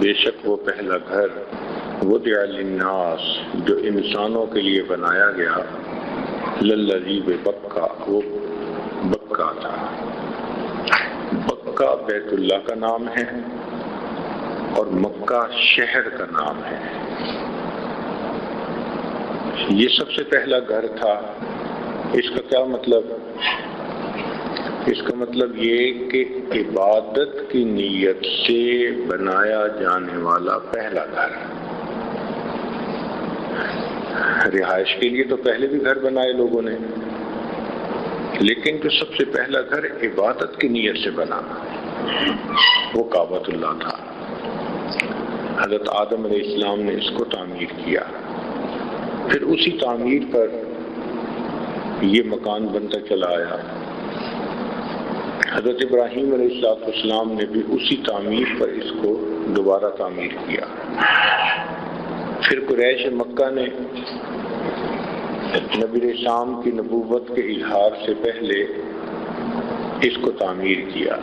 بے شک وہ پہلا گھر وضع للناس جو انسانوں کے لیے بنایا گیا، للذی ببکہ وہ بکہ تھا۔ بکہ بیت اللہ کا نام ہے اور مکہ شہر کا نام ہے۔ یہ سب سے پہلا گھر تھا۔ اس کا کیا مطلب؟ اس کا مطلب یہ کہ عبادت کی نیت سے بنایا جانے والا پہلا گھر۔ رہائش کے لیے تو پہلے بھی گھر بنائے لوگوں نے، لیکن جو سب سے پہلا گھر عبادت کی نیت سے بنا وہ کعبۃ اللہ تھا۔ حضرت آدم علیہ السلام نے اس کو تعمیر کیا، پھر اسی تعمیر پر یہ مکان بنتا چلا آیا۔ حضرت ابراہیم علیہ السلام نے بھی اسی تعمیر پر اس کو دوبارہ تعمیر کیا۔ پھر قریش مکہ نے نبی علیہ السلام کی نبوت کے اظہار سے پہلے اس کو تعمیر کیا۔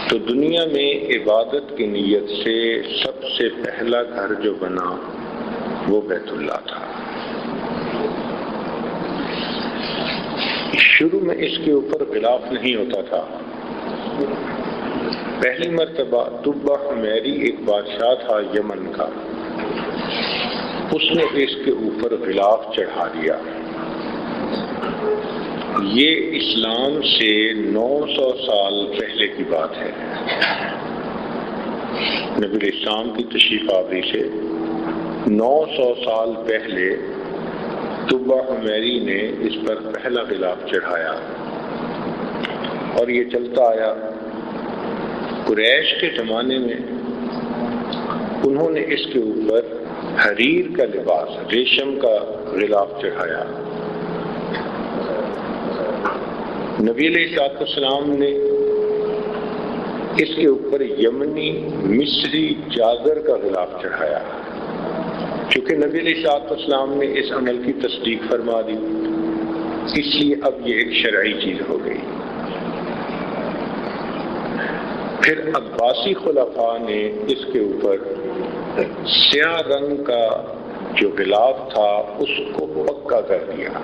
تو دنیا میں عبادت کی نیت سے سب سے پہلا گھر جو بنا وہ بیت اللہ تھا۔ شروع میں اس کے اوپر غلاف نہیں ہوتا تھا۔ پہلی مرتبہ طبہ حمیری ایک بادشاہ تھا یمن کا، اس نے اس کے اوپر غلاف چڑھا دیا۔ یہ اسلام سے 900 سال پہلے کی بات ہے۔ نبی علیہ السلام کی تشریف آوری سے 900 سال پہلے طبہ حمیری نے اس پر پہلا غلاف چڑھایا اور یہ چلتا آیا۔ قریش کے زمانے میں انہوں نے اس کے اوپر حریر کا لباس، ریشم کا غلاف چڑھایا۔ نبی علیہ السلام نے اس کے اوپر یمنی مصری چادر کا غلاف چڑھایا۔ چونکہ نبی علیہ السلام نے اس عمل کی تصدیق فرما دی، اس لیے اب یہ ایک شرعی چیز ہو گئی۔ پھر عباسی خلفاء نے اس کے اوپر سیاہ رنگ کا جو غلاف تھا اس کو پکا کر دیا۔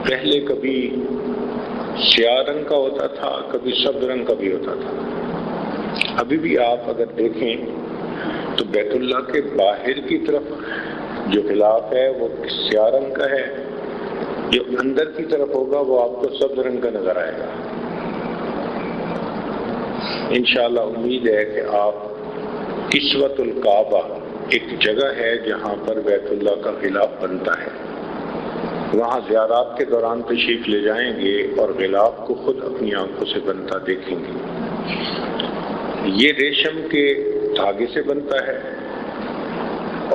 پہلے کبھی سیاہ رنگ کا ہوتا تھا، کبھی سبز رنگ کا بھی ہوتا تھا۔ ابھی بھی آپ اگر دیکھیں تو بیت اللہ کے باہر کی طرف جو غلاف ہے وہ سیاہ رنگ کا ہے، جو اندر کی طرف ہوگا وہ آپ کو سبز رنگ کا نظر آئے گا۔ انشاءاللہ امید ہے کہ آپ کسوۃ الکعبہ ایک جگہ ہے جہاں پر بیت اللہ کا غلاف بنتا ہے، وہاں زیارات کے دوران تشریف لے جائیں گے اور غلاف کو خود اپنی آنکھوں سے بنتا دیکھیں گے۔ یہ ریشم کے دھاگے سے بنتا ہے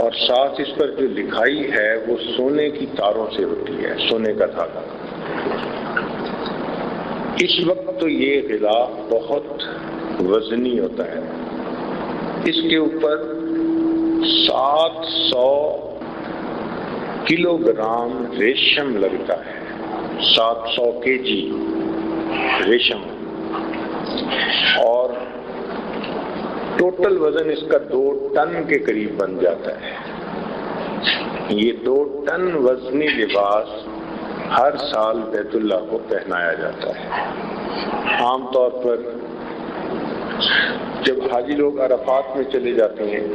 اور ساتھ اس پر جو لکھائی ہے وہ سونے کی تاروں سے ہوتی ہے، سونے کا دھاگا۔ اس وقت تو یہ غلاف بہت وزنی ہوتا ہے، اس کے اوپر 700 کلو گرام ریشم لگتا ہے، 700 kg ریشم، اور ٹوٹل وزن اس کا 2 ٹن کے قریب بن جاتا ہے۔ یہ 2 ٹن وزنی لباس ہر سال بیت اللہ کو پہنایا جاتا ہے۔ عام طور پر جب حاجی لوگ عرفات میں چلے جاتے ہیں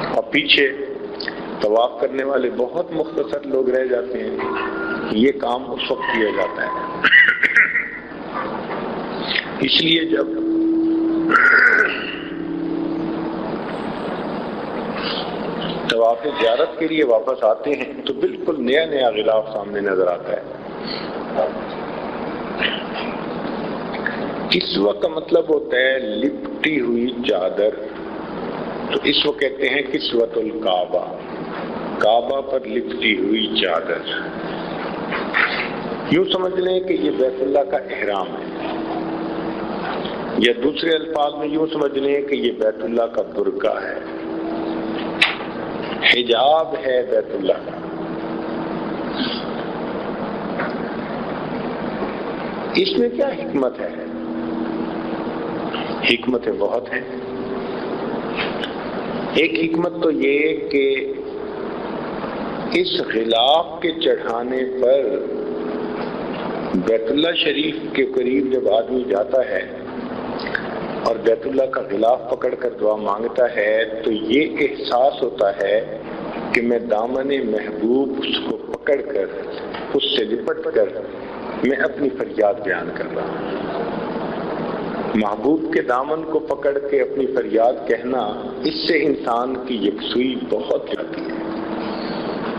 اور پیچھے طواف کرنے والے بہت مختصر لوگ رہ جاتے ہیں، یہ کام اس وقت کیا جاتا ہے۔ اس لیے جب طواف زیارت کے لیے واپس آتے ہیں تو بالکل نیا نیا غلاف سامنے نظر آتا ہے۔ کسوہ کا مطلب ہوتا ہے لپٹی ہوئی چادر، تو اس کو کہتے ہیں کسوۃ الکعبہ، کعبہ پر لپٹی ہوئی چادر۔ یوں سمجھ لیں کہ یہ بیت اللہ کا احرام ہے، یا دوسرے الفاظ میں یوں سمجھ لیں کہ یہ بیت اللہ کا برقع ہے، حجاب ہے بیت اللہ کا۔ اس میں کیا حکمت ہے؟ حکمتیں بہت ہیں۔ ایک حکمت تو یہ کہ اس غلاف کے چڑھانے پر بیت اللہ شریف کے قریب جب آدمی جاتا ہے اور بیت اللہ کا غلاف پکڑ کر دعا مانگتا ہے تو یہ احساس ہوتا ہے کہ میں دامن محبوب اس کو پکڑ کر، اس سے لپٹ کر میں اپنی فریاد بیان کر رہا ہوں۔ محبوب کے دامن کو پکڑ کے اپنی فریاد کہنا، اس سے انسان کی یکسوئی بہت جاتی ہے۔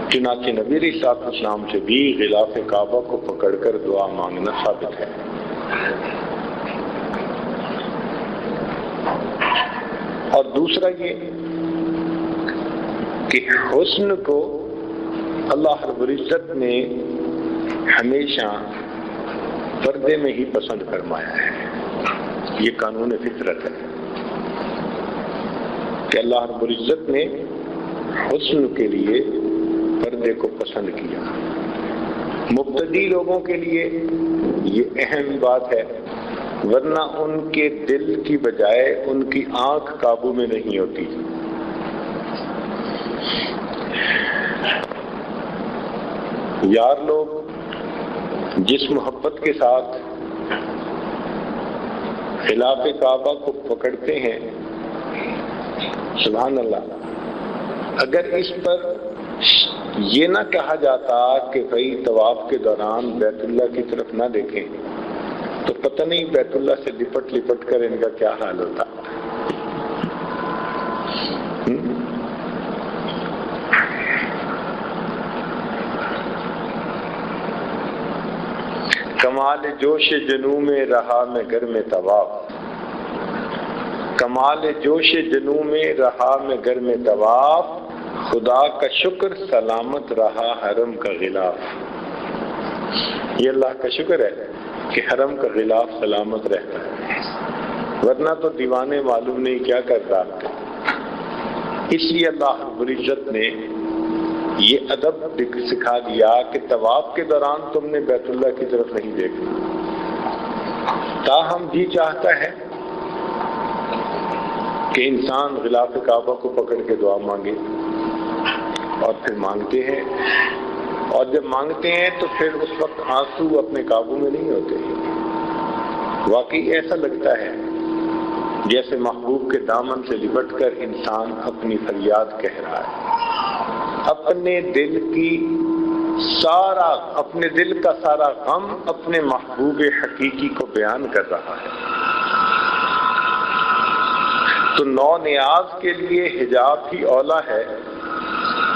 چنانچہ نبی علیہ السلام سے بھی غلاف کعبہ کو پکڑ کر دعا مانگنا ثابت ہے۔ اور دوسرا یہ کہ حسن کو اللہ رب العزت نے ہمیشہ پردے میں ہی پسند فرمایا ہے۔ یہ قانون فطرت ہے کہ اللہ رب العزت نے حسن کے لیے پردے کو پسند کیا۔ مبتدی لوگوں کے لیے یہ اہم بات ہے، ورنہ ان کے دل کی بجائے ان کی آنکھ قابو میں نہیں ہوتی۔ یار لوگ جس محبت کے ساتھ خلاف کعبہ کو پکڑتے ہیں، سبحان اللہ، اگر اس پر یہ نہ کہا جاتا کہ بھائی طواف کے دوران بیت اللہ کی طرف نہ دیکھیں، تو پتہ نہیں بیت اللہ سے لپٹ کر ان کا کیا حال ہوتا۔ کمال جوش جنوں میں رہا میں گھر میں طواف، کمال جوش جنوں میں رہا میں گھر میں طواف، خدا کا شکر سلامت رہا حرم کا غلاف۔ یہ اللہ کا شکر ہے کہ حرم کا غلاف سلامت رہتا ہے، ورنہ تو دیوانے معلوم نہیں کیا کرتا۔ اس لیے اللہ رب العزت نے یہ ادب سکھا دیا کہ طواف کے دوران تم نے بیت اللہ کی طرف نہیں دیکھنا۔ تاہم بھی چاہتا ہے کہ انسان غلاف کعبہ کو پکڑ کے دعا مانگے، اور پھر مانگتے ہیں، اور جب مانگتے ہیں تو پھر اس وقت آنسو اپنے قابو میں نہیں ہوتے۔ واقعی ایسا لگتا ہے جیسے محبوب کے دامن سے لپٹ کر انسان اپنی فریاد کہہ رہا ہے، اپنے دل کا سارا غم اپنے محبوب حقیقی کو بیان کر رہا ہے۔ تو نو نیاز کے لیے حجاب ہی اولا ہے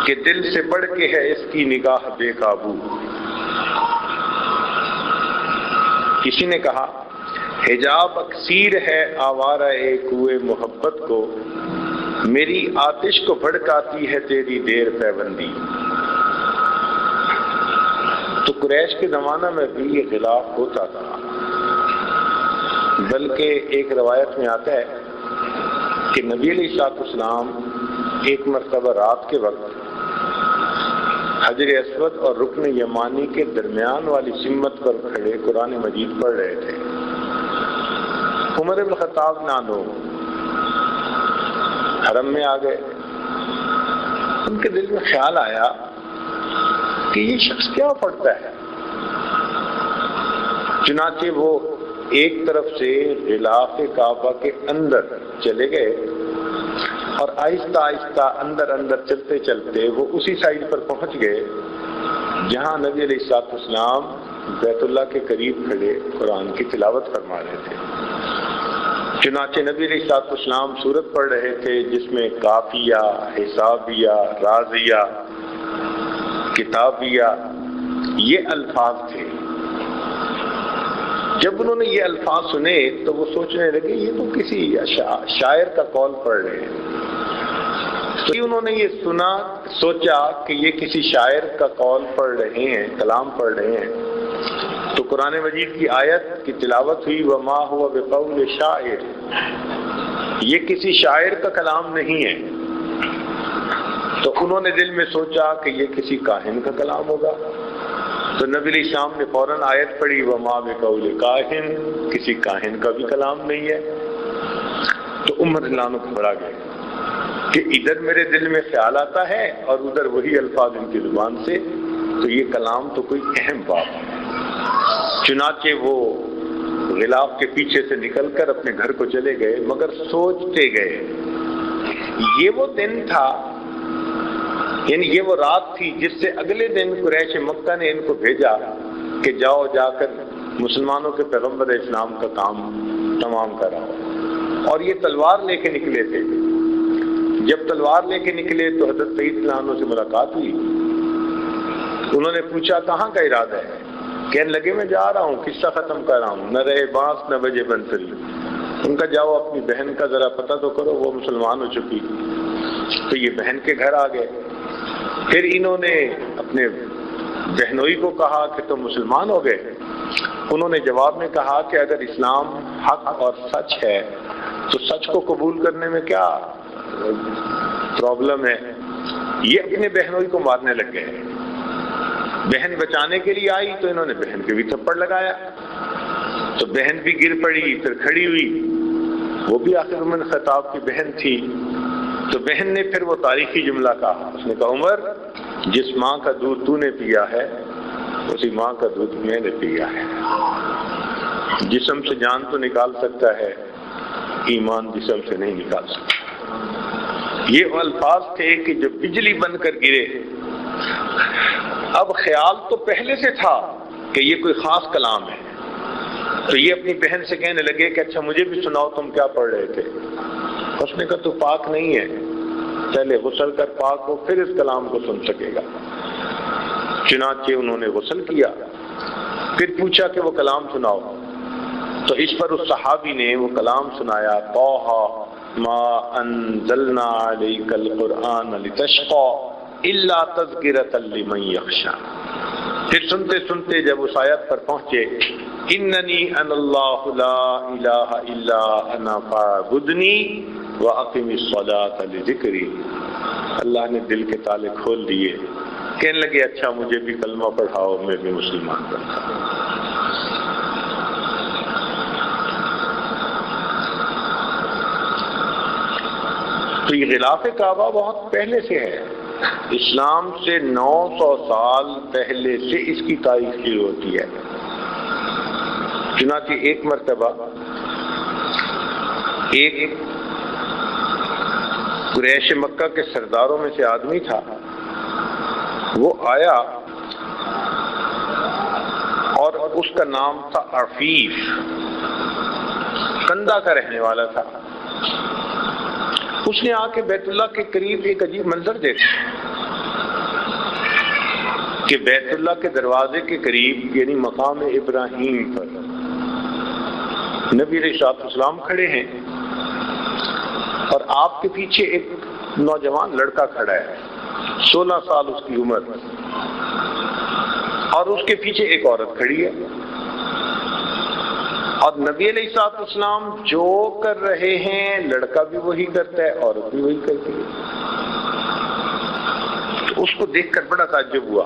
کہ دل سے بڑھ کے ہے اس کی نگاہ بے قابو۔ کسی نے کہا حجاب اکثیر ہے آوارہ کوئے محبت کو، میری آتش کو بھڑکاتی ہے تیری دیر پیوندی۔ تو قریش کے زمانہ میں بھی یہ غلاف ہوتا تھا، بلکہ ایک روایت میں آتا ہے کہ نبی علیہ السلام ایک مرتبہ رات کے وقت حجر اسود اور رکن یمانی کے درمیان والی سمت پر کھڑے قرآن مجید پڑھ رہے تھے۔ عمر بن خطاب نانو حرم میں آ گئے۔ ان کے دل میں خیال آیا کہ یہ شخص کیا پڑھتا ہے، چنانچہ وہ ایک طرف سے غلاف کعبہ کے اندر چلے گئے اور آہستہ آہستہ اندر چلتے چلتے وہ اسی سائڈ پر پہنچ گئے جہاں نبی علیہ السلام بیت اللہ کے قریب کھڑے قرآن کی تلاوت فرما رہے تھے۔ چنانچہ نبی علیہ السلام سورت پڑھ رہے تھے جس میں کافیہ، حسابیہ، رازیہ، کتابیہ یہ الفاظ تھے۔ جب انہوں نے یہ الفاظ سنے تو وہ سوچنے لگے یہ تو کسی شاعر کا قول پڑھ رہے ہیں۔ تو انہوں نے یہ سوچا کہ یہ کسی شاعر کا قول پڑھ رہے ہیں، کلام پڑھ رہے ہیں، تو قرآن مجید کی آیت کی تلاوت ہوئی وما هو بقول شاعر، یہ کسی شاعر کا کلام نہیں ہے۔ تو انہوں نے دل میں سوچا کہ یہ کسی کاہن کا کلام ہوگا، تو نبی علیہ السلام نے فوراً آیت پڑھی وَمَا بِقَوْلِ کَاہِن، کسی کاہن کا بھی کلام نہیں ہے۔ تو عمر رضی اللہ عنہ گھبرا گئے کہ ادھر میرے دل میں خیال آتا ہے اور ادھر وہی الفاظ ان کی زبان سے، تو یہ کلام تو کوئی اہم بات ہے۔ چنانچہ وہ غلاف کے پیچھے سے نکل کر اپنے گھر کو چلے گئے، مگر سوچتے گئے۔ یہ وہ دن تھا، یعنی یہ وہ رات تھی جس سے اگلے دن قریش مکہ نے ان کو بھیجا کہ جاؤ جا کر مسلمانوں کے پیغمبر اسلام کا کام تمام کراؤ، اور یہ تلوار لے کے نکلے تھے۔ جب تلوار لے کے نکلے تو حضرت سعید رضی اللہ عنہ سے ملاقات ہوئی۔ انہوں نے پوچھا کہاں کا ارادہ ہے؟ کہنے لگے میں جا رہا ہوں، قصہ ختم کر رہا ہوں، نہ رہے بانس نہ بجے بنسری۔ ان کا جاؤ اپنی بہن کا ذرا پتہ تو کرو، وہ مسلمان ہو چکی۔ تو یہ بہن کے گھر آ گئے۔ پھر انہوں نے اپنے بہنوئی کو کہا کہ تم مسلمان ہو گئے؟ انہوں نے جواب میں کہا کہ اگر اسلام حق اور سچ ہے تو سچ کو قبول کرنے میں کیا پرابلم ہے۔ یہ اپنے بہنوئی کو مارنے لگ گئے۔ بہن بچانے کے لیے آئی تو انہوں نے بہن کے بھی تھپڑ لگایا، تو بہن بھی گر پڑی، پھر کھڑی ہوئی، وہ بھی آخر عمر خطاب کی بہن تھی۔ تو بہن نے پھر وہ تاریخی جملہ کہا، اس نے کہا عمر جس ماں کا دودھ تو نے پیا ہے اسی ماں کا دودھ میں نے پیا ہے۔ جسم سے جان تو نکال سکتا ہے، ایمان جسم سے نہیں نکال سکتا۔ یہ الفاظ تھے کہ جو بجلی بن کر گرے۔ اب خیال تو پہلے سے تھا کہ یہ کوئی خاص کلام ہے، تو یہ اپنی بہن سے کہنے لگے کہ اچھا مجھے بھی سناؤ تم کیا پڑھ رہے تھے۔ اس نے کہا تو پاک نہیں ہے، پہلے غسل کر پاک ہو پھر اس کلام کو سن سکے گا۔ چنانچہ انہوں نے غسل کیا، پھر پوچھا کہ وہ کلام سناؤ، تو اس پر اس صحابی نے وہ کلام سنایا، طٰہٰ ما انزلنا علیک القرآن لتشقیٰ الا تذکرۃ لمن یخشیٰ۔ پھر سنتے سنتے جب اس آیت پر پہنچے، اننی انا اللہ لا الہ الا انا فاعبدنی واقم الصلاۃ لذکری، اللہ نے دل کے تالے کھول دیے۔ کہنے لگے اچھا مجھے بھی کلمہ پڑھاؤ، میں بھی مسلمان بنتا ہوں۔ تو یہ غلاف کعبہ بہت پہلے سے ہے، اسلام سے 900 سال پہلے سے اس کی تاریخ شروع ہوتی ہے۔ چنانچہ ایک مرتبہ ایک قریش مکہ کے سرداروں میں سے آدمی تھا، وہ آیا اور اس کا نام تھا عفیف، کندہ کا رہنے والا تھا۔ اس نے آ کے بیت اللہ کے قریب ایک عجیب منظر دیکھا کہ بیت اللہ کے دروازے کے قریب یعنی مقام ابراہیم پر نبی علیہ السلام کھڑے ہیں، اور آپ کے پیچھے ایک نوجوان لڑکا کھڑا ہے، 16 سال اس کی عمر، اور اس کے پیچھے ایک عورت کھڑی ہے، اور نبی علیہ السلام جو کر رہے ہیں لڑکا بھی وہی کرتا ہے، عورت بھی وہی کرتی ہے۔ تو اس کو دیکھ کر بڑا تعجب ہوا،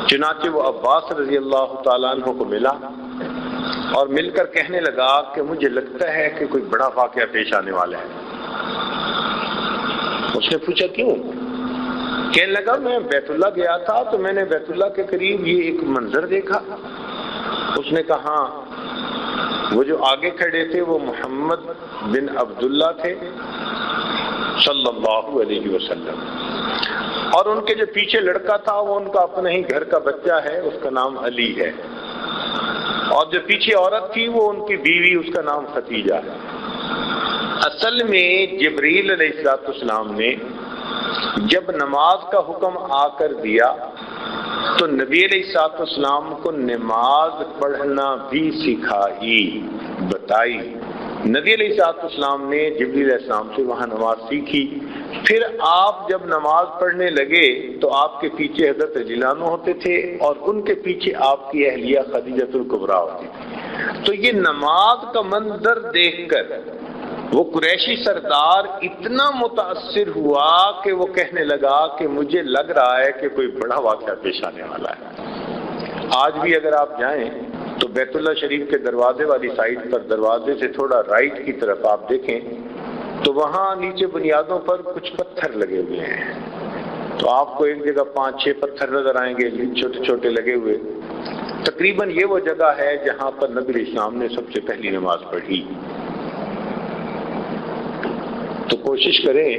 چنانچہ وہ عباس رضی اللہ تعالیٰ عنہ کو ملا اور مل کر کہنے لگا کہ مجھے لگتا ہے کہ کوئی بڑا واقعہ پیش آنے والا ہے۔ اس نے پوچھا کیوں؟ کہنے لگا میں بیت اللہ گیا تھا تو میں نے بیت اللہ کے قریب یہ ایک منظر دیکھا۔ اس نے کہا وہ جو آگے کھڑے تھے وہ محمد بن عبداللہ تھے صلی اللہ علیہ وسلم، اور ان کے جو پیچھے لڑکا تھا وہ ان کا اپنا ہی گھر کا بچہ ہے، اس کا نام علی ہے، اور جو پیچھے عورت تھی وہ ان کی بیوی، اس کا نام ختیجہ ہے۔ اصل میں جبریل علیہ السلام نے جب نماز کا حکم آ کر دیا تو نبی علیہ السلام کو نماز پڑھنا بھی سکھائی، بتائی۔ نبی علیہ السلام نے جبریل علیہ السلام سے وہاں نماز سیکھی۔ پھر آپ جب نماز پڑھنے لگے تو آپ کے پیچھے حضرت رضی اللہ عنہ ہوتے تھے اور ان کے پیچھے آپ کی اہلیہ خدیجہ الکبریٰ ہوتی تھی۔ تو یہ نماز کا منظر دیکھ کر وہ قریشی سردار اتنا متاثر ہوا کہ وہ کہنے لگا کہ مجھے لگ رہا ہے کہ کوئی بڑا واقعہ پیش آنے والا ہے۔ آج بھی اگر آپ جائیں تو بیت اللہ شریف کے دروازے والی سائڈ پر، دروازے سے تھوڑا رائٹ کی طرف آپ دیکھیں تو وہاں نیچے بنیادوں پر کچھ پتھر لگے ہوئے ہیں، تو آپ کو ایک جگہ 5-6 پتھر نظر آئیں گے چھوٹے چھوٹے لگے ہوئے۔ تقریباً یہ وہ جگہ ہے جہاں پر نبی علیہ السلام نے سب سے پہلی نماز پڑھی۔ تو کوشش کریں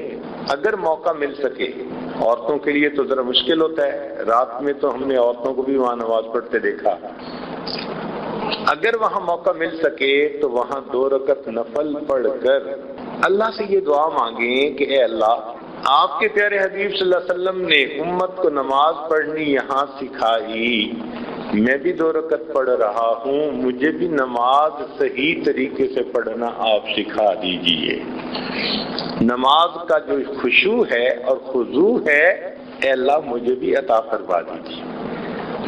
اگر موقع مل سکے، عورتوں کے لیے تو ذرا مشکل ہوتا ہے، رات میں تو ہم نے عورتوں کو بھی وہاں نماز پڑھتے دیکھا، اگر وہاں موقع مل سکے تو وہاں 2 رکعت نفل پڑھ کر اللہ سے یہ دعا مانگیں کہ اے اللہ، آپ کے پیارے حبیب صلی اللہ علیہ وسلم نے امت کو نماز پڑھنی یہاں سکھائی، میں بھی 2 رکعت پڑھ رہا ہوں، مجھے بھی نماز صحیح طریقے سے پڑھنا آپ سکھا دیجئے۔ نماز کا جو خشوع ہے اور خضوع ہے، اے اللہ مجھے بھی عطا فرما دیجئے۔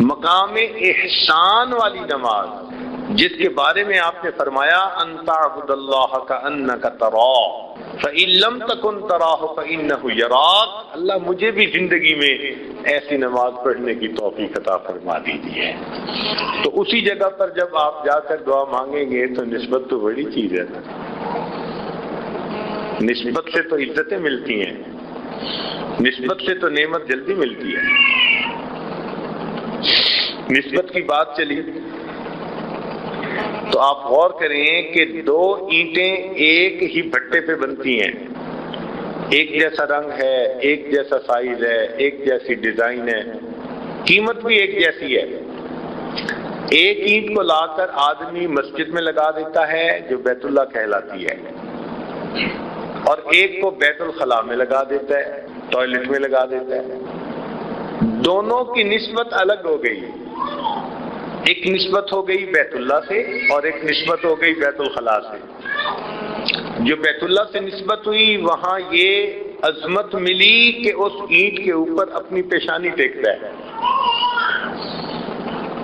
مقام احسان والی نماز جس کے بارے میں آپ نے فرمایا ان تعبد اللہ کأنک تراہ فإن لم تکن تراہ فإنہ یراک، اللہ مجھے بھی زندگی میں ایسی نماز پڑھنے کی توفیق عطا فرما دیجیے۔ تو اسی جگہ پر جب آپ جا کر دعا مانگیں گے تو نسبت تو بڑی چیز ہے نا، نسبت سے تو عزتیں ملتی ہیں، نسبت سے تو نعمت جلدی ملتی ہے۔ نسبت کی بات چلی تو آپ غور کریں کہ 2 اینٹیں ایک ہی بھٹے پہ بنتی ہیں، ایک جیسا رنگ ہے، ایک جیسا سائز ہے، ایک جیسی ڈیزائن ہے، قیمت بھی ایک جیسی ہے۔ ایک اینٹ کو لا کر آدمی مسجد میں لگا دیتا ہے جو بیت اللہ کہلاتی ہے، اور ایک کو بیت الخلاء میں لگا دیتا ہے، ٹوائلٹ میں لگا دیتا ہے۔ دونوں کی نسبت الگ ہو گئی، ایک نسبت ہو گئی بیت اللہ سے اور ایک نسبت ہو گئی بیت الخلاء سے۔ جو بیت اللہ سے نسبت ہوئی وہاں یہ عظمت ملی کہ اس اینٹ کے اوپر اپنی پیشانی ٹیکتا ہے،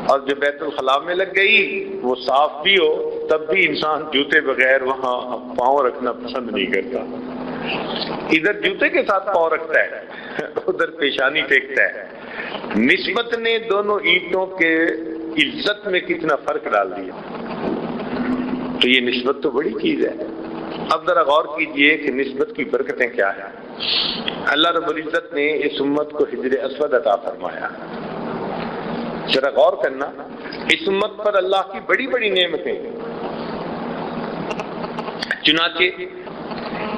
اور جو بیت الخلاء میں لگ گئی وہ صاف بھی ہو تب بھی انسان جوتے بغیر وہاں پاؤں رکھنا پسند نہیں کرتا، ادھر جوتے کے ساتھ پاؤں رکھتا ہے، ادھر پیشانی ٹیکتا ہے۔ نسبت نے دونوں اینٹوں کے عزت میں کتنا فرق ڈال دیا۔ تو یہ نسبت تو بڑی چیز ہے۔ اب ذرا غور کیجئے کہ نسبت کی برکتیں کیا ہیں۔ اللہ رب العزت نے اس امت کو حجر اسود عطا فرمایا۔ ذرا غور کرنا، اس امت پر اللہ کی بڑی بڑی نعمتیں، چنانچہ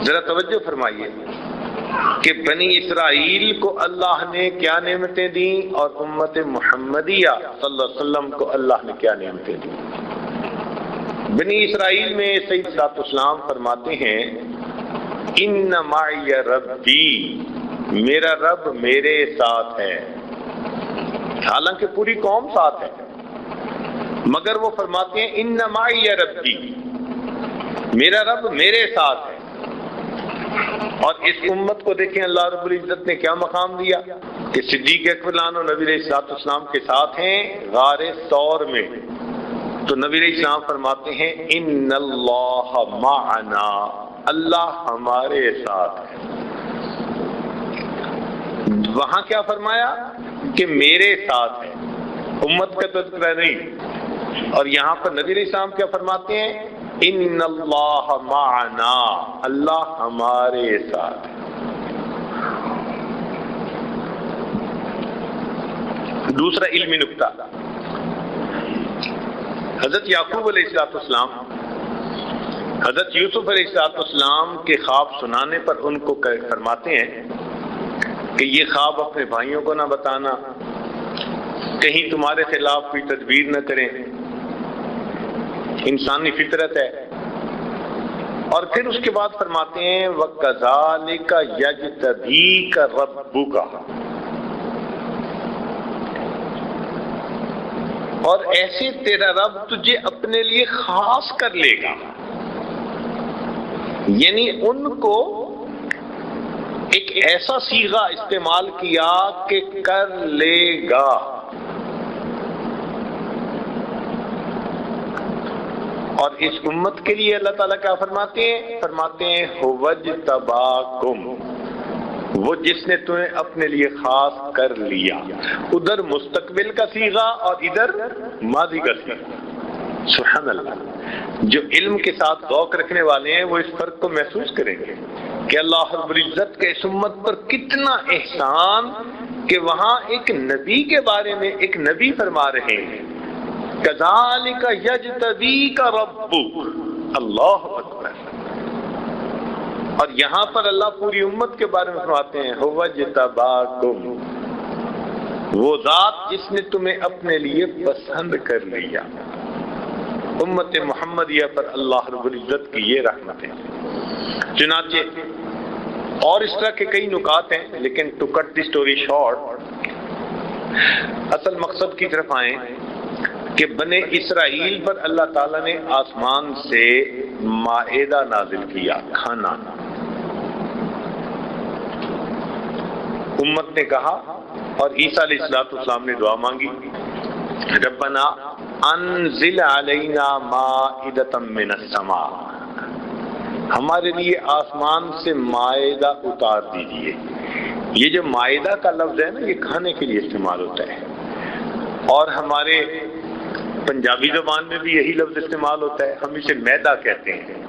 ذرا توجہ فرمائیے کہ بنی اسرائیل کو اللہ نے کیا نعمتیں دیں اور امت محمدیہ صلی اللہ علیہ وسلم کو اللہ نے کیا نعمتیں دیں۔ بنی اسرائیل میں سید صاحب اسلام فرماتے ہیں ان معی ربی، میرا رب میرے ساتھ ہے، حالانکہ پوری قوم ساتھ ہے، مگر وہ فرماتے ہیں ان معی ربی، میرا رب میرے ساتھ ہے۔ اور اس امت کو دیکھیں اللہ رب العزت نے کیا مقام دیا کہ صدیق اکبر عنہ نبی علیہ السلام کے ساتھ ہیں غار ثور میں، تو نبی علیہ السلام فرماتے ہیں ان اللہ معنا، اللہ ہمارے ساتھ ہے۔ وہاں کیا فرمایا کہ میرے ساتھ ہے، امت کا تذکرہ نہیں، اور یہاں پر نبی علیہ السلام کیا فرماتے ہیں ان اللہ معنا، اللہ ہمارے ساتھ ہے۔ دوسرا علمی نکتہ، حضرت یعقوب علیہ السلام حضرت یوسف علیہ السلام کے خواب سنانے پر ان کو فرماتے ہیں کہ یہ خواب اپنے بھائیوں کو نہ بتانا، کہیں تمہارے خلاف کوئی تدبیر نہ کریں، انسانی فطرت ہے۔ اور پھر اس کے بعد فرماتے ہیں وَكَذَلِكَ يَجْتَبِيكَ رَبُّكَ، اور ایسے تیرا رب تجھے اپنے لیے خاص کر لے گا، یعنی ان کو ایک ایسا صیغہ استعمال کیا کہ کر لے گا، اور اس امت کے لیے اللہ تعالیٰ کیا فرماتے ہیں؟ فرماتے ہیں وَاجْتَبَاكُمْ، وہ جس نے تمہیں اپنے لیے خاص کر لیا. ادھر مستقبل کا صیغہ اور ادھر ماضی کا صیغہ. سبحان اللہ. جو علم کے ساتھ ذوق رکھنے والے ہیں وہ اس فرق کو محسوس کریں گے کہ اللہ رب العزت کے اس امت پر کتنا احسان کہ وہاں ایک نبی کے بارے میں ایک نبی فرما رہے ہیں کذالک یجتبیک ربک. اللہ اکبر. اور یہاں پر اللہ پوری امت کے بارے میں فرماتے ہیں هو اجتباکم، وہ ذات جس نے تمہیں اپنے لیے پسند کر لیا. امت محمدیہ پر اللہ رب العزت کی یہ رحمت ہے. چنانچہ اور اس طرح کے کئی نکات ہیں، لیکن to cut the story short, اصل مقصد کی طرف آئیں کہ بنی اسرائیل پر اللہ تعالیٰ نے آسمان سے مائدہ نازل کیا، کھانا. امت نے کہا اور عیسیٰ علیہ السلام نے دعا مانگی ربنا انزل علینا مائدۃ من السماء، ہمارے لیے آسمان سے مائدہ اتار دیجیے. یہ جو مائدہ کا لفظ ہے نا، یہ کھانے کے لیے استعمال ہوتا ہے، اور ہمارے پنجابی زبان میں بھی یہی لفظ استعمال ہوتا ہے. ہم اسے میدا کہتے ہیں.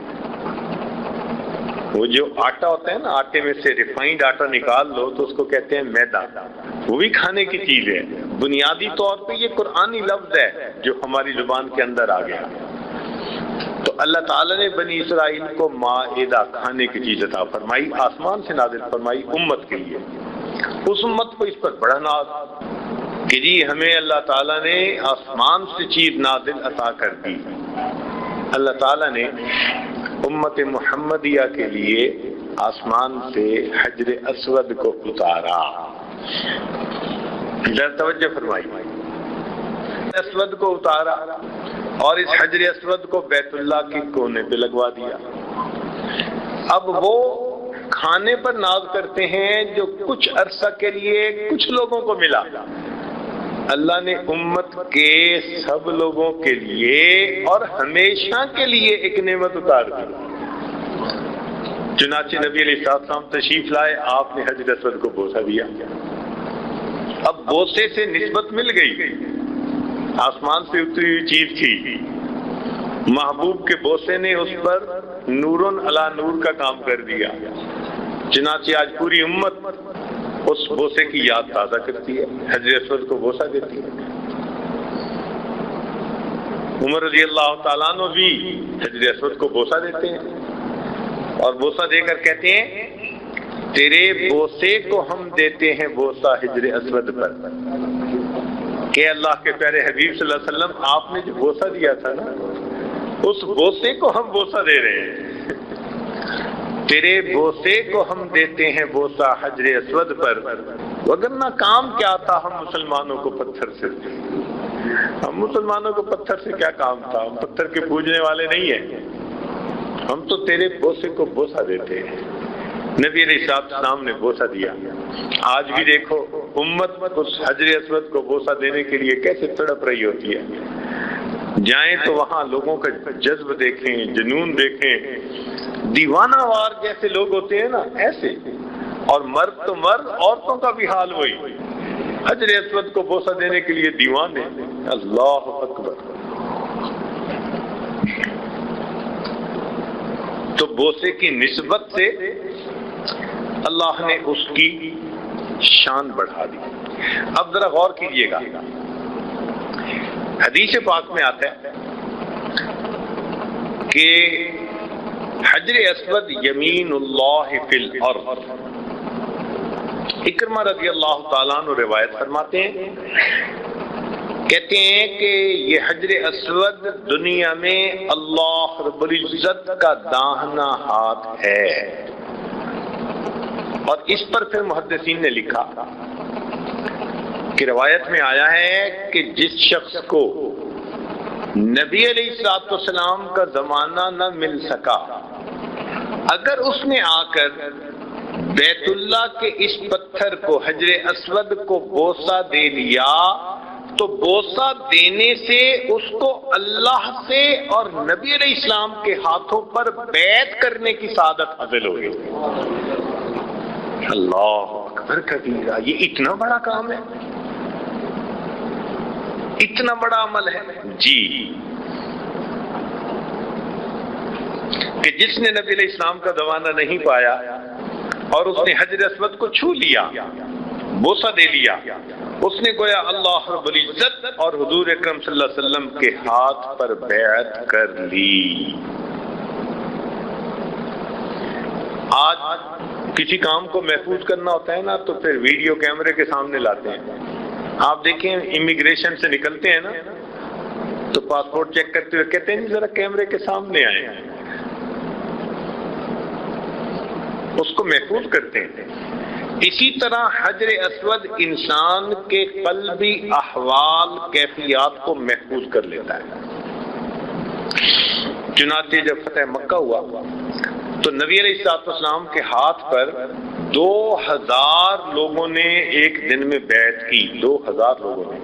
وہ جو آٹا ہوتا ہے نا، آٹے میں سے ریفائنڈ آٹا نکال لو تو اس کو کہتے ہیں میدا. وہ بھی کھانے کی چیز ہے. بنیادی طور پہ یہ قرآنی لفظ ہے جو ہماری زبان کے اندر آ گیا. تو اللہ تعالیٰ نے بنی اسرائیل کو مائدہ کھانے کی چیز عطا فرمائی، آسمان سے نازل فرمائی امت کے لیے. اس امت کو اس پر بڑا ناز کہ جی ہمیں اللہ تعالیٰ نے آسمان سے چیز نازل عطا کر دی. اللہ تعالیٰ نے امت محمدیہ کے لیے آسمان سے حجر اسود کو اتارا. ذرا توجہ فرمائی. اسود کو اتارا اور اس حجر اسود کو بیت اللہ کے کونے پہ لگوا دیا. اب وہ کھانے پر ناز کرتے ہیں جو کچھ عرصہ کے لیے کچھ لوگوں کو ملا. اللہ نے امت کے سب لوگوں کے لیے اور ہمیشہ کے لیے ایک نعمت اتار دی. چنانچہ نبی علیہ السلام تشریف لائے، آپ نے حجر اسود کو بوسہ دیا. اب بوسے سے نسبت مل گئی، آسمان سے اتری ہوئی چیز تھی. محبوب کے بوسے نے اس پر نورن علی نور کا کام کر دیا. چنانچہ آج پوری امت اس بوسے کی یاد تازہ کرتی ہے، حجر اسود کو بوسہ دیتی ہے. عمر رضی اللہ تعالیٰ عنہ بھی حجر اسود کو بوسہ دیتے ہیں اور بوسہ دے کر کہتے ہیں تیرے بوسے کو ہم دیتے ہیں بوسہ حجر اسود پر. کہ اللہ کے پیارے حبیب صلی اللہ علیہ وسلم آپ نے جو بوسہ دیا تھا نا، اس بوسے کو ہم بوسہ دے رہے ہیں. تیرے بوسے کو ہم دیتے ہیں بوسہ حجر اسود پر، وگرنہ کام کیا تھا ہم مسلمانوں کو پتھر سے. ہم مسلمانوں کو پتھر سے کیا کام تھا؟ ہم پتھر کے پوجنے والے نہیں ہیں. ہم تو تیرے بوسے کو بوسہ دیتے ہیں. نبی علیہ السلام نے بوسہ دیا. آج بھی دیکھو امت اس حجر اسود کو بوسہ دینے کے لیے کیسے تڑپ رہی ہوتی ہے. جائیں تو وہاں لوگوں کا جذب دیکھیں، جنون دیکھیں. دیوانہ وار جیسے لوگ ہوتے ہیں نا، ایسے. اور مرد تو مرد، عورتوں کا بھی حال وہی. حجر اسود کو بوسہ دینے کے لیے دیوانے. اللہ اکبر. تو بوسے کی نسبت سے اللہ نے اس کی شان بڑھا دی. اب ذرا غور کیجئے گا، حدیث پاک میں آتا ہے کہ حجر اسود یمین اللہ فی الارض. اکرمہ رضی اللہ تعالیٰ عنہ روایت فرماتے ہیں، کہتے ہیں کہ یہ حجر اسود دنیا میں اللہ رب العزت کا داہنا ہاتھ ہے. اور اس پر پھر محدثین نے لکھا کہ روایت میں آیا ہے کہ جس شخص کو نبی علیہ السلام کا زمانہ نہ مل سکا، اگر اس نے آ کر بیت اللہ کے اس پتھر کو حجر اسود کو بوسہ دے لیا تو بوسہ دینے سے اس کو اللہ سے اور نبی علیہ السلام کے ہاتھوں پر بیعت کرنے کی سعادت حاصل ہوگی۔ اللہ اکبر کبیرہ، یہ اتنا بڑا کام ہے، اتنا بڑا عمل ہے جی، کہ جس نے نبی علیہ السلام کا زمانہ نہیں پایا اور اس نے حجر اسود کو چھو لیا، بوسہ دے لیا، اس نے گویا اللہ رب العزت اور حضور اکرم صلی اللہ علیہ وسلم کے ہاتھ پر بیعت کر لی۔ آج کسی کام کو محفوظ کرنا ہوتا ہے نا تو پھر ویڈیو کیمرے کے سامنے لاتے ہیں۔ آپ دیکھیں امیگریشن سے نکلتے ہیں نا تو پاسپورٹ چیک کرتے ہوئے کہتے ہیں ذرا کیمرے کے سامنے آئے، اس کو محفوظ کرتے ہیں۔ اسی طرح حجر اسود انسان کے قلبی احوال کیفیات کو محفوظ کر لیتا ہے۔ چنانچہ جب فتح مکہ ہوا تو نبی علیہ السلام کے ہاتھ پر 2000 لوگوں نے ایک دن میں بیعت کی، 2000 لوگوں نے۔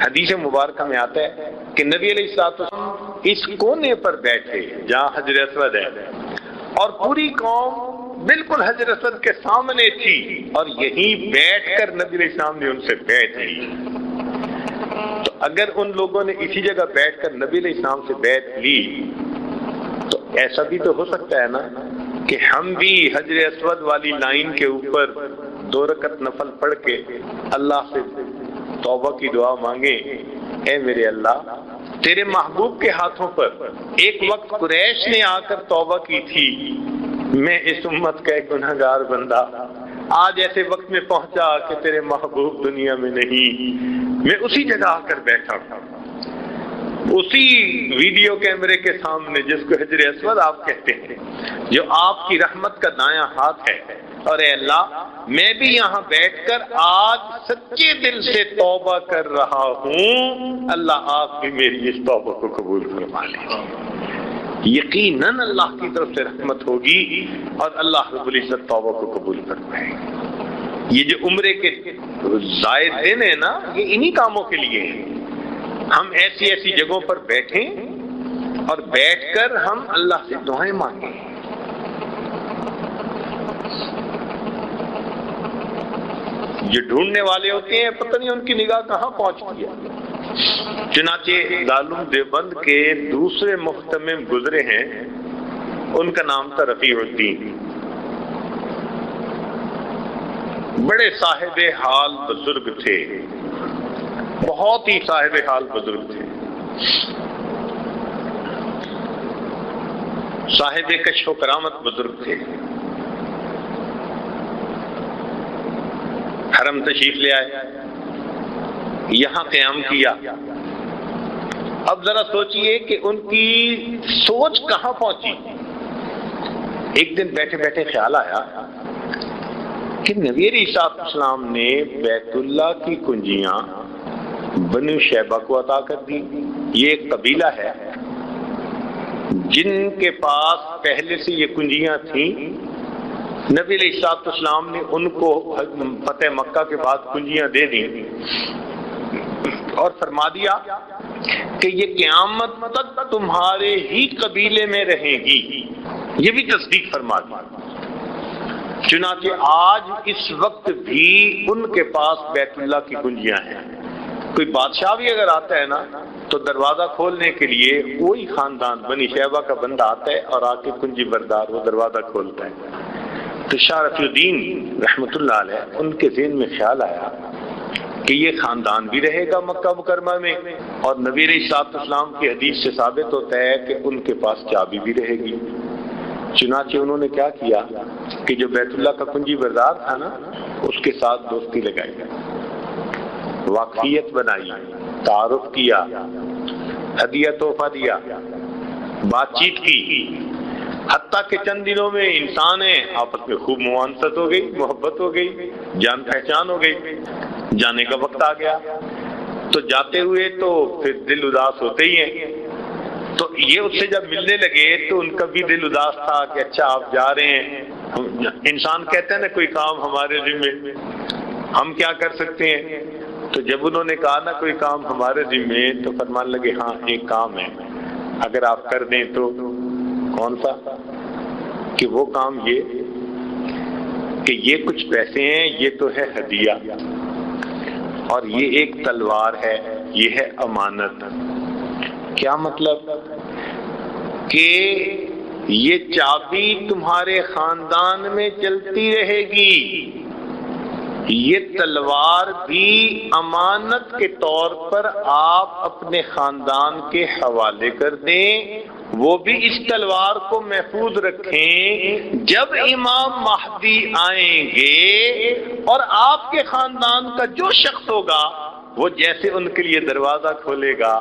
حدیث مبارکہ میں آتا ہے کہ نبی علیہ السلام اس کونے پر بیٹھے جہاں حجر اسود ہے اور پوری قوم بالکل حجر اسود کے سامنے تھی، اور یہیں بیٹھ کر نبی علیہ السلام نے ان سے بیعت لی۔ تو اگر ان لوگوں نے اسی جگہ بیٹھ کر نبی علیہ السلام سے بیعت لی تو ایسا بھی تو ہو سکتا ہے نا کہ ہم بھی حجر اسود والی لائن کے اوپر 2 رکعت نفل پڑھ کے اللہ سے توبہ کی دعا مانگیں، اے میرے اللہ تیرے محبوب کے ہاتھوں پر ایک وقت قریش نے آ کر توبہ کی تھی، میں اس امت کا ایک گنہگار بندہ آج ایسے وقت میں پہنچا کہ تیرے محبوب دنیا میں نہیں، میں اسی جگہ آ کر بیٹھا ہوں، اسی ویڈیو کیمرے کے سامنے جس کو حجر اسود آپ کہتے ہیں، جو آپ کی رحمت کا دایاں ہاتھ ہے، اور اے اللہ میں بھی یہاں بیٹھ کر آج سچے دل سے توبہ کر رہا ہوں، اللہ آپ بھی میری اس توبہ کو قبول فرما لیں۔ یقیناً اللہ کی طرف سے رحمت ہوگی اور اللہ رب العزت توبہ کو قبول فرمائے گا۔ یہ جو عمرے کے زائد دن ہے نا، یہ انہی کاموں کے لیے ہیں۔ ہم ایسی ایسی جگہوں پر بیٹھیں اور بیٹھ کر ہم اللہ سے دعائیں مانگیں۔ جو ڈھونڈنے والے ہوتے ہیں پتہ نہیں ان کی نگاہ کہاں پہنچتی ہے۔ چنانچہ دارالعلوم دیوبند کے دوسرے محتمم گزرے ہیں، ان کا نام تھا رفیع الدین، بڑے صاحب حال بزرگ تھے، بہت ہی صاحب حال بزرگ تھے، صاحب کشف و کرامت بزرگ تھے۔ حرم تشریف لے آئے، یہاں قیام کیا۔ اب ذرا سوچئے کہ ان کی سوچ کہاں پہنچی۔ ایک دن بیٹھے بیٹھے خیال آیا کہ نبی علیہ السلام نے بیت اللہ کی کنجیاں بنو شیبہ کو عطا کر دی۔ یہ ایک قبیلہ ہے جن کے پاس پہلے سے یہ کنجیاں تھیں، نبی علیہ السلام نے ان کو فتح مکہ کے بعد کنجیاں دے دیں اور فرما دیا کہ یہ قیامت تک تمہارے ہی قبیلے میں رہیں گی، یہ بھی تصدیق فرما دی۔ چنانچہ آج اس وقت بھی ان کے پاس بیت اللہ کی کنجیاں ہیں۔ کوئی بادشاہ بھی اگر آتا ہے نا تو دروازہ کھولنے کے لیے وہی خاندان بنی شیبہ کا بندہ آتا ہے اور آ کے کنجی بردار وہ دروازہ کھولتا ہے۔ تو شاہ رفیع الدین رحمت اللہ علیہ ان کے ذہن میں خیال آیا کہ یہ خاندان بھی رہے گا مکہ مکرمہ میں، اور نبی علیہ السلام کی حدیث سے ثابت ہوتا ہے کہ ان کے پاس چابی بھی رہے گی۔ چنانچہ انہوں نے کیا کیا کہ جو بیت اللہ کا کنجی بردار تھا نا اس کے ساتھ دوستی لگائی، واقفیت بنائی، تعارف کیا، ہدیہ تحفہ دیا، بات چیت کی، حتیٰ کہ چند دنوں میں انسان ہیں آپس میں خوب موانست ہو گئی، محبت ہو گئی، جان پہچان ہو گئی۔ جانے کا وقت آ گیا تو جاتے ہوئے تو پھر دل اداس ہوتے ہی ہیں، تو یہ اس سے جب ملنے لگے تو ان کا بھی دل اداس تھا کہ اچھا آپ جا رہے ہیں۔ انسان کہتا ہے نا کوئی کام ہمارے ذمہ، ہم کیا کر سکتے ہیں، تو جب انہوں نے کہا نا کوئی کام ہمارے ذمے، تو فرمان لگے ہاں ایک کام ہے، اگر آپ کر دیں تو کون سا؟ کہ وہ کام یہ کہ یہ کچھ پیسے ہیں، یہ تو ہے ہدیہ، اور یہ ایک تلوار ہے، یہ ہے امانت۔ کیا مطلب؟ کہ یہ چابی تمہارے خاندان میں چلتی رہے گی، یہ تلوار بھی امانت کے طور پر آپ اپنے خاندان کے حوالے کر دیں، وہ بھی اس تلوار کو محفوظ رکھیں۔ جب امام مہدی آئیں گے اور آپ کے خاندان کا جو شخص ہوگا، وہ جیسے ان کے لیے دروازہ کھولے گا،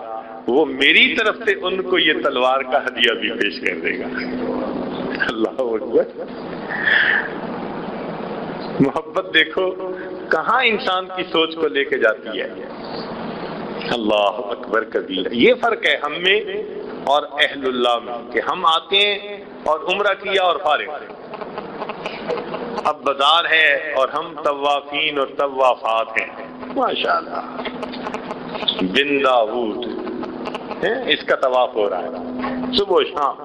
وہ میری طرف سے ان کو یہ تلوار کا ہدیہ بھی پیش کر دے گا۔ اللہ اکبر! محبت دیکھو کہاں انسان کی سوچ کو لے کے جاتی ہے۔ اللہ اکبر کبیر! یہ فرق ہے ہم میں اور اہل اللہ میں، کہ ہم آتے ہیں اور عمرہ کیا اور فارغ، اب بازار ہے اور ہم طوافین اور طوافات ہیں، ماشاءاللہ بن داؤد، اس کا طواف ہو رہا ہے صبح و شام۔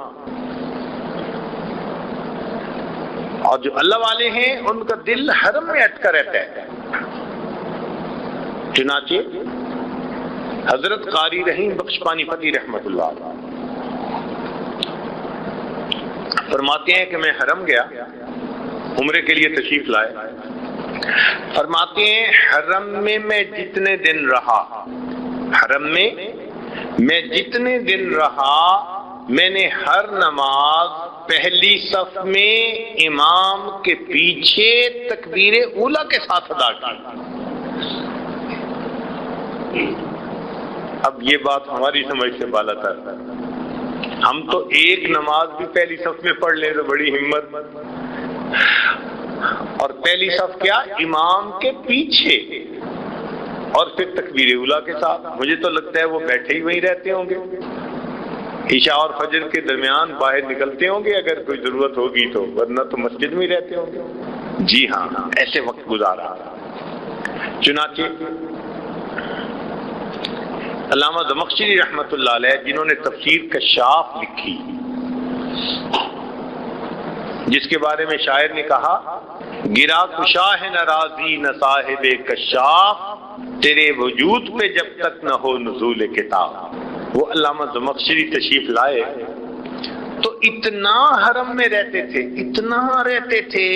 اور جو اللہ والے ہیں ان کا دل حرم میں اٹکا رہتا ہے۔ چنانچہ حضرت قاری رحیم بخش پانی پتی رحمت اللہ علیہ فرماتے ہیں کہ میں حرم گیا، عمرے کے لیے تشریف لائے۔ فرماتے ہیں حرم میں میں جتنے دن رہا، حرم میں میں جتنے دن رہا، میں نے ہر نماز پہلی صف میں امام کے پیچھے تکبیر اولیٰ کے ساتھ ادا کی۔ اب یہ بات ہماری سمجھ سے بالا تر ہے، ہم تو ایک نماز بھی پہلی صف میں پڑھ لیں تو بڑی ہمت، اور پہلی صف کیا؟ امام کے پیچھے، اور پھر تکبیر اولیٰ کے ساتھ۔ مجھے تو لگتا ہے وہ بیٹھے ہی وہیں رہتے ہوں گے، عشاء اور فجر کے درمیان باہر نکلتے ہوں گے اگر کوئی ضرورت ہوگی تو، ورنہ تو مسجد میں ہی رہتے ہوں گے۔ جی ہاں، ایسے وقت گزارا۔ چنانچہ علامہ زمخشری رحمت اللہ علیہ، جنہوں نے تفسیر کشاف لکھی، جس کے بارے میں شاعر نے کہا گرا کشا ہے نہ راضی نہ صاحب کشاف، تیرے وجود پہ جب تک نہ ہو نزول کتاب۔ وہ علامہ زمخشری تشریف لائے تو اتنا حرم میں رہتے تھے، اتنا رہتے تھے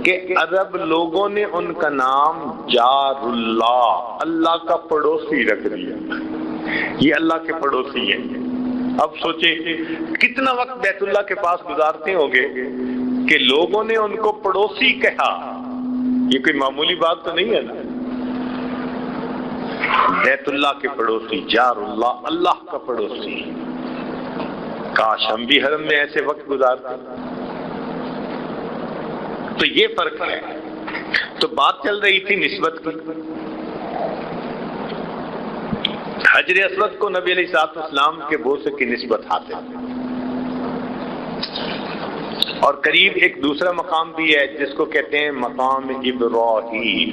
کہ عرب لوگوں نے ان کا نام جار اللہ، اللہ کا پڑوسی رکھ دیا۔ یہ اللہ کے پڑوسی ہیں۔ اب سوچیں کتنا وقت بیت اللہ کے پاس گزارتے ہوں گے کہ لوگوں نے ان کو پڑوسی کہا۔ یہ کوئی معمولی بات تو نہیں ہے نا، بیت اللہ کے پڑوسی، جار اللہ، اللہ کا پڑوسی۔ کاش ہم بھی حرم میں ایسے وقت گزارتے۔ تو یہ فرق ہے۔ تو بات چل رہی تھی نسبت کی۔ حجر اسود کو نبی علیہ الصلوۃ والسلام کے بوسے کی نسبت حاصل، اور قریب ایک دوسرا مقام بھی ہے جس کو کہتے ہیں مقام ابراہیم۔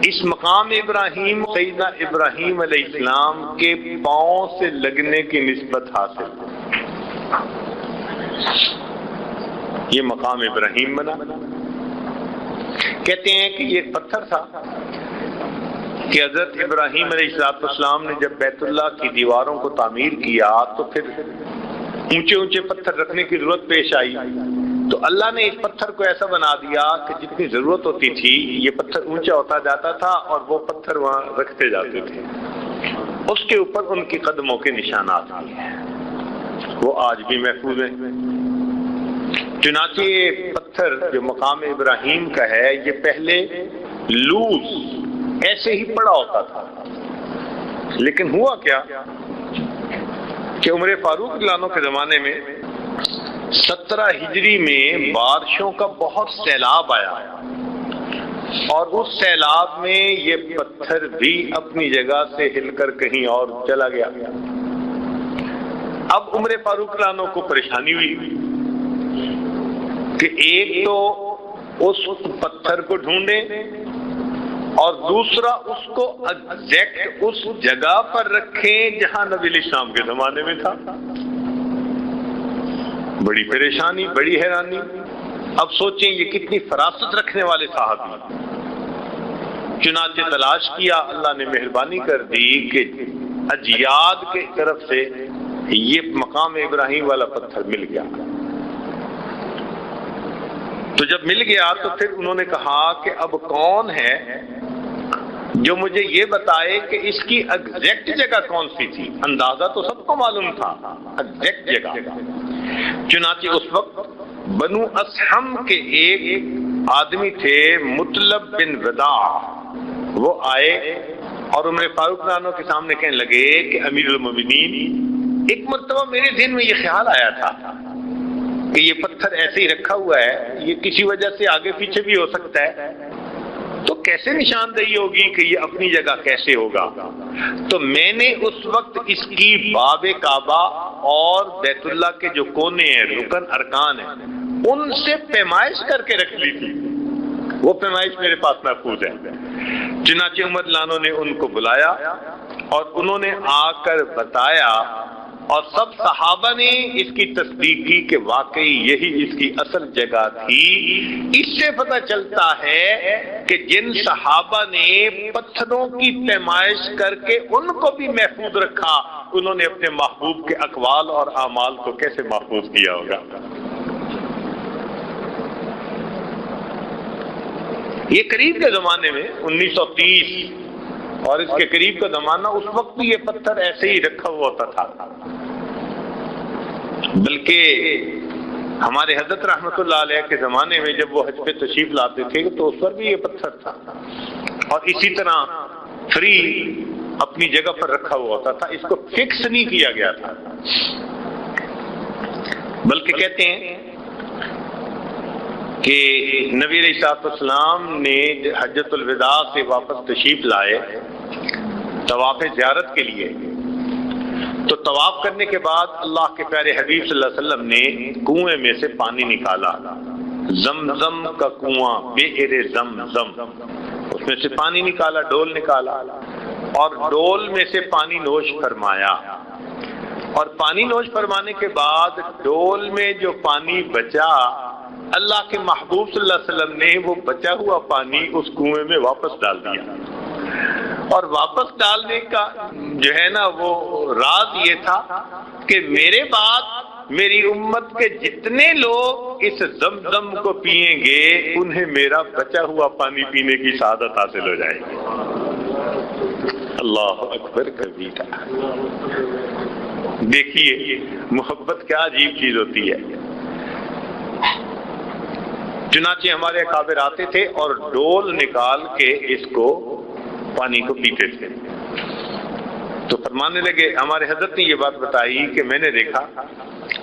اس مقام ابراہیم سیدنا ابراہیم علیہ السلام کے پاؤں سے لگنے کی نسبت حاصل، یہ مقام ابراہیم بنا۔ کہتے ہیں کہ یہ پتھر تھا کہ حضرت ابراہیم علیہ السلام نے جب بیت اللہ کی دیواروں کو تعمیر کیا تو پھر اونچے اونچے پتھر رکھنے کی ضرورت پیش آئی، تو اللہ نے اس پتھر کو ایسا بنا دیا کہ جتنی ضرورت ہوتی تھی یہ پتھر اونچا ہوتا جاتا تھا اور وہ پتھر وہاں رکھتے جاتے تھے۔ اس کے اوپر ان کے قدموں کے نشانات بھی ہیں، وہ آج بھی محفوظ ہیں۔ چنانچہ یہ پتھر جو مقام ابراہیم کا ہے، یہ پہلے لوز ایسے ہی پڑا ہوتا تھا، لیکن ہوا کیا کہ عمر فاروق رضی اللہ عنہ کے زمانے میں 17 ہجری میں بارشوں کا بہت سیلاب آیا، اور اس سیلاب میں یہ پتھر بھی اپنی جگہ سے ہل کر کہیں اور چلا گیا۔ اب عمر فاروق رضی اللہ عنہ کو پریشانی ہوئی کہ ایک تو اس پتھر کو ڈھونڈیں اور دوسرا اس کو ایگزیکٹ اس جگہ پر رکھیں جہاں نبی علیہ السلام کے زمانے میں تھا۔ بڑی پریشانی، بڑی حیرانی۔ اب سوچیں یہ کتنی فراست رکھنے والے صحابی۔ چنانچہ تلاش کیا، اللہ نے مہربانی کر دی کہ اجیاد کے طرف سے یہ مقام ابراہیم والا پتھر مل گیا۔ تو جب مل گیا تو پھر انہوں نے کہا کہ اب کون ہے جو مجھے یہ بتائے کہ اس کی ایگزیکٹ جگہ کون سی تھی؟ اندازہ تو سب کو معلوم تھا، ایگزیکٹ جگہ۔ چنانچہ اس وقت بنو اسحم کے ایک آدمی تھے مطلب بن وداع، وہ آئے اور عمر فاروق رانو کے سامنے کہنے لگے کہ امیر المومنین، ایک مرتبہ میرے ذہن میں یہ خیال آیا تھا کہ یہ پتھر ایسے ہی رکھا ہوا ہے، یہ کسی وجہ سے آگے پیچھے بھی ہو سکتا ہے، تو کیسے نشاندہی ہوگی کہ یہ اپنی جگہ کیسے ہوگا؟ تو میں نے اس وقت اس کی باب کعبہ اور بیت اللہ کے جو کونے ہیں، رکن ارکان ہیں، ان سے پیمائش کر کے رکھ لی تھی۔ وہ پیمائش میرے پاس محفوظ ہے۔ چنانچہ عمر لانو نے ان کو بلایا اور انہوں نے آ کر بتایا، اور سب صحابہ نے اس کی تصدیق کی کہ واقعی یہی اس کی اصل جگہ تھی۔ اس سے پتہ چلتا ہے کہ جن صحابہ نے پتھروں کی پیمائش کر کے ان کو بھی محفوظ رکھا، انہوں نے اپنے محبوب کے اقوال اور اعمال کو کیسے محفوظ کیا ہوگا؟ یہ قریب کے زمانے میں 1930 اور اس کے قریب کا زمانہ، اس وقت بھی یہ پتھر ایسے ہی رکھا ہوا ہوتا تھا۔ بلکہ ہمارے حضرت رحمت اللہ علیہ کے زمانے میں جب وہ حج پہ تشریف لاتے تھے تو اس پر بھی یہ پتھر تھا، اور اسی طرح فری اپنی جگہ پر رکھا ہوا ہوتا تھا، اس کو فکس نہیں کیا گیا تھا۔ بلکہ کہتے ہیں کہ نبی علیہ السلام نے حجۃ الوداع سے واپس تشریف لائے طواف زیارت کے لیے، تو طواف کرنے کے بعد اللہ کے پیارے حبیب صلی اللہ علیہ وسلم نے کنویں میں سے پانی نکالا، زمزم کا کنواں، بئر زمزم، اس میں سے پانی نکالا، ڈول نکالا، اور ڈول میں سے پانی نوش فرمایا، اور پانی نوش فرمانے کے بعد ڈول میں جو پانی بچا، اللہ کے محبوب صلی اللہ علیہ وسلم نے وہ بچا ہوا پانی اس کنویں میں واپس ڈال دیا۔ اور واپس ڈالنے کا جو ہے نا وہ راز یہ تھا کہ میرے بعد میری امت کے جتنے لوگ اس زمزم کو پیئیں گے انہیں میرا بچا ہوا پانی پینے کی سعادت حاصل ہو جائے گی۔ اللہ اکبر کبیرہ۔ دیکھیے محبت کیا عجیب چیز ہوتی ہے۔ چنانچہ ہمارے اکابر آتے تھے اور ڈول نکال کے اس کو پانی کو پیتے تھے، تو فرمانے لگے، ہمارے حضرت نے یہ بات بتائی کہ میں نے دیکھا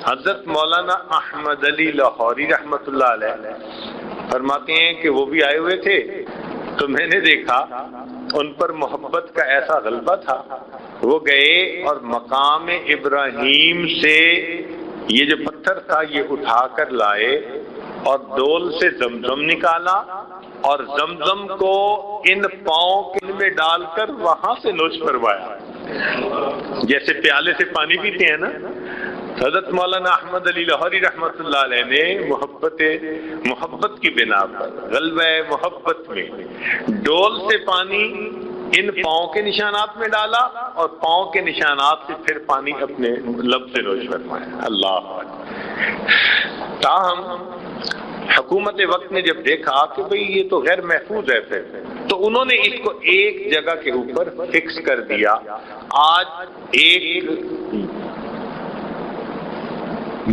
حضرت مولانا احمد علی لاہوری رحمت اللہ علیہ فرماتے ہیں کہ وہ بھی آئے ہوئے تھے، تو میں نے دیکھا ان پر محبت کا ایسا غلبہ تھا، وہ گئے اور مقام ابراہیم سے یہ جو پتھر تھا یہ اٹھا کر لائے اور ڈول سے زمزم نکالا اور زمزم کو ان پاؤں کے میں ڈال کر وہاں سے نوش فرمایا، جیسے پیالے سے پانی پیتے ہیں نا۔ حضرت مولانا احمد علی لاہوری رحمت اللہ علیہ نے محبت کی بنا پر غلبہ محبت میں ڈول سے پانی ان پاؤں کے نشانات میں ڈالا اور پاؤں کے نشانات سے پھر پانی اپنے لب سے نوش فرمایا۔ اللہ تاہم حکومت وقت نے جب دیکھا کہ بھئی یہ تو غیر محفوظ ہے، پھر تو انہوں نے اس کو ایک جگہ کے اوپر فکس کر دیا۔ آج ایک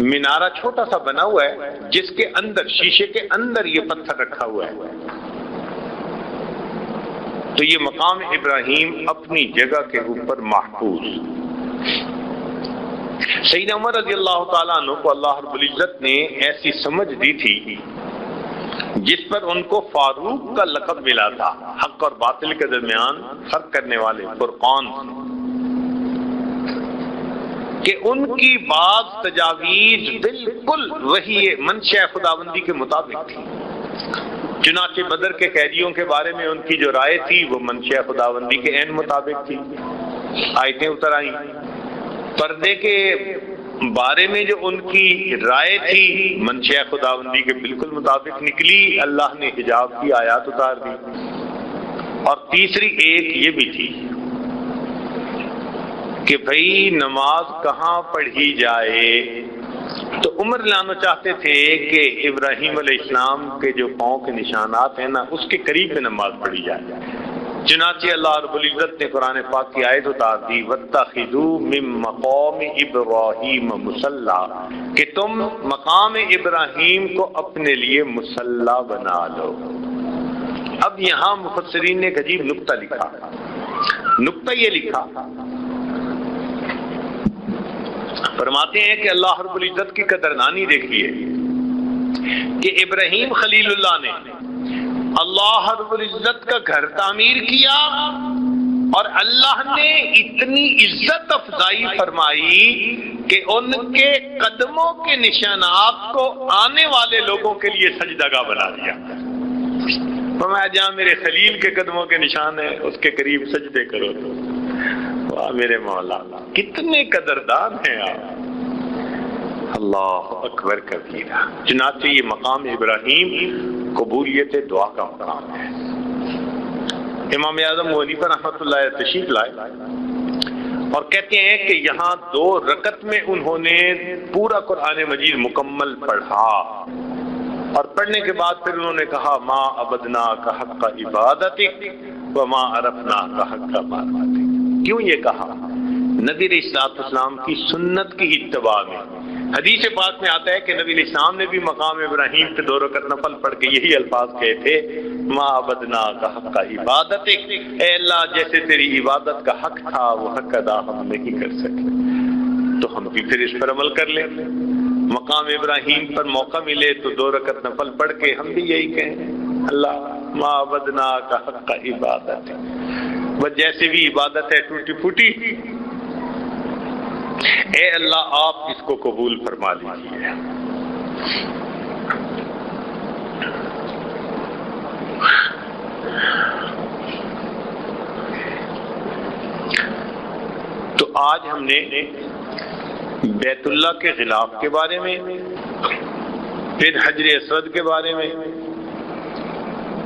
مینارہ چھوٹا سا بنا ہوا ہے جس کے اندر شیشے کے اندر یہ پتھر رکھا ہوا ہے، تو یہ مقام ابراہیم اپنی جگہ کے اوپر محفوظ۔ سیدنا عمر رضی اللہ تعالیٰ عنہ کو اللہ رب العزت نے ایسی سمجھ دی تھی جس پر ان کو فاروق کا لقب ملا تھا، حق اور باطل کے درمیان فرق کرنے والے، فرقان، کہ ان کی بعض تجاویز بالکل وہی منشاء خداوندی کے مطابق تھی۔ چنانچہ بدر کے قیدیوں کے بارے میں ان کی جو رائے تھی وہ منشاء خداوندی کے عین مطابق تھی، آیتیں اتر آئیں۔ پردے کے بارے میں جو ان کی رائے تھی منشاء خداوندی کے بالکل مطابق نکلی، اللہ نے حجاب کی آیات اتار دی۔ اور تیسری ایک یہ بھی تھی کہ بھئی نماز کہاں پڑھی جائے، تو عمر لانا چاہتے تھے کہ ابراہیم علیہ السلام کے جو پاؤں کے نشانات ہیں نا اس کے قریب میں نماز پڑھی جائے۔ چنانچہ اللہ رب العزت نے قرآن پاک کی آیت اتار دی وَاتَّخِذُوا مِن مَقَامِ إِبْرَاهِيمَ مُصَلًّى، کہ تم مقام ابراہیم کو اپنے لیے مصلی بنا لو۔ اب یہاں مفسرین نے ایک عجیب نکتہ لکھا، نکتہ یہ لکھا، فرماتے ہیں کہ اللہ رب العزت کی قدردانی دیکھیے کہ ابراہیم خلیل اللہ نے اللہ رب العزت کا گھر تعمیر کیا اور اللہ نے اتنی عزت افزائی فرمائی کہ ان کے قدموں کے نشانات کو آنے والے لوگوں کے لیے سجدہ گاہ بنا دیا۔ فرمایا جہاں میرے خلیل کے قدموں کے نشان ہیں اس کے قریب سجدے کرو تو واہ میرے مولا، کتنے قدردان ہیں آپ، اللہ اکبر کبیرہ۔ چنانچہ یہ مقام ابراہیم قبولیت دعا کا مقام ہے۔ امام اعظم ابو حنیفہ رحمۃ اللہ علیہ تشریف لائے اور کہتے ہیں کہ یہاں 2 رکعت میں انہوں نے پورا قرآن مجید مکمل پڑھا، اور پڑھنے کے بعد پھر انہوں نے کہا ما عبدنا کا حق عبادتک وما عرفنا کا حق معرفتک۔ کیوں یہ کہا؟ نبی علیہ السلام کی سنت کی اتباع میں۔ حدیث پاک میں آتا ہے کہ نبی علیہ السلام نے بھی مقام ابراہیم پہ 2 رکعت نفل پڑھ کے یہی الفاظ کہے تھے ما عبدنا کا حق عبادتک، اے اللہ جیسے تیری عبادت کا حق تھا وہ حق ادا ہم نہیں کر سکے، تو ہم بھی پھر اس پر عمل کر لیں۔ مقام ابراہیم پر موقع ملے تو 2 رکعت نفل پڑھ کے ہم بھی یہی کہیں اللہ ما عبدنا کا حق عبادت، وہ جیسے بھی عبادت ہے ٹوٹی پھوٹی، اے اللہ آپ اس کو قبول فرما لیجیے۔ تو آج ہم نے بیت اللہ کے غلاف کے بارے میں، پھر حجر اسود کے بارے میں،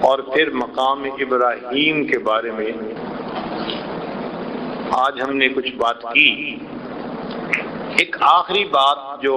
اور پھر مقام ابراہیم کے بارے میں آج ہم نے کچھ بات کی۔ ایک آخری بات جو